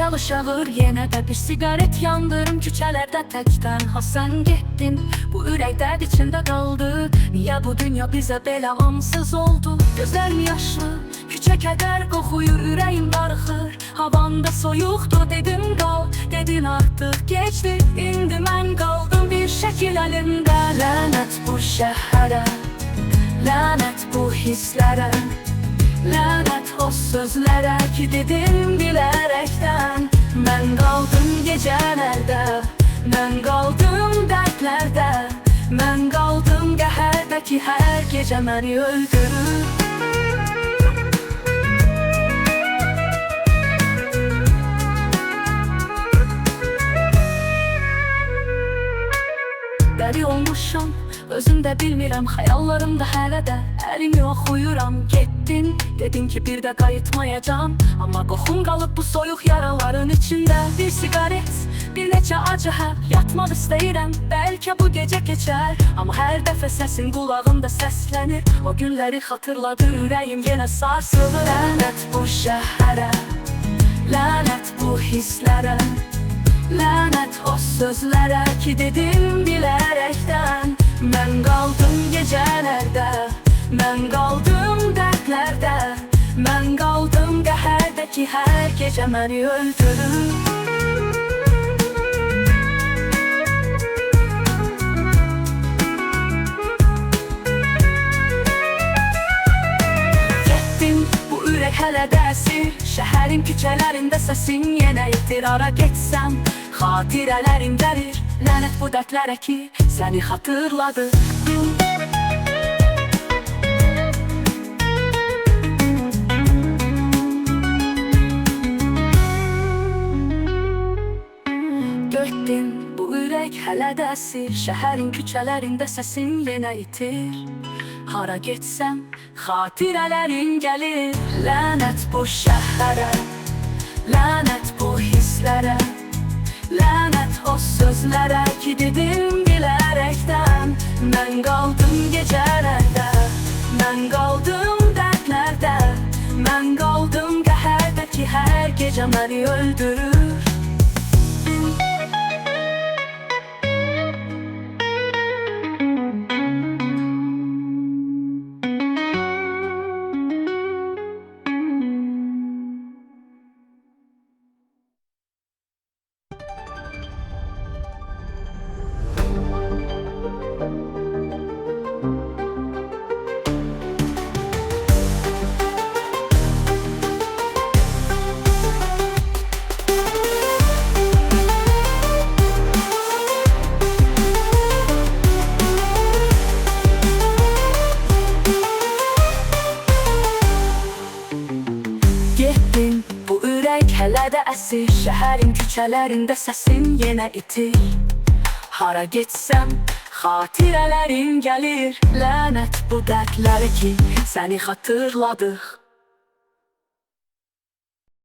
çalışır yenə də bir sigaret yandırım küçələrdə təkdən. Ha sən getdin, bu ürək dərd içində qaldı. Niyə bu dünya bizə belə ansız oldu? Gözlərim yaşlı, küçə kədər qoxuyur, ürəyim darıxır. Havanda soyuqdur, dedim qal, dedin artıq geçdi. İndi mən qaldım bir şəkil əlində. Lənət bu şəhərə, lənət bu hisslərə, lənət o sözlərə ki dedim bilərəkdən. Mən qaldım gecələrdə, mən qaldım dərdlərdə, mən qaldım qəhərdə ki hər gecə məni öldürür. Dəri olmuşam, özüm də bilmirəm, xəyallarımda hələ də əlimi oxuyuram. Getdin, dedin ki bir də qayıtmayacam, amma qoxum qalıb bu soyuq yaraların içində. Bir sigaret, bir neçə acı yatmaq istəyirəm, bəlkə bu gecə keçər. Amma hər dəfə səsin qulağımda səslənir, o günləri xatırladı, ürəyim yenə sarsılır. Lənət bu şəhərə, lənət bu hisslərə, lənət o sözlərə ki dedim bilərəkdən. Mən qaldım gecələrdə, mən qaldım dərdlərdə, mən qaldım qəhərdə ki hər gecə məni öldürür. Getdim, bu ürək hələ də əsir, şəhərin küçələrində səsin yenə itir. Ara getsəm, xatirələrim dərir, lənət bu dərdlərə ki səni xatırladı. Getdin, bu ürək hələ də əsir, şəhərin küçələrində səsin yenə itir. Hara getsəm, xatirələrin gəlir. Lənət bu şəhərə, lənət bu hisslərə, lənət o sözlərə ki dedim bilərəkdən. Mən qaldım gecələrdə, mən qaldım dərdlərdə, mən qaldım qəhərdə ki hər gecə məni öldürür. Getdin, bu ürək hələ də əsir, şəhərin küçələrində səsin yenə itir. Hara getsəm, xatirələrin gəlir, lənət bu dərdlərə ki səni xatırladıq.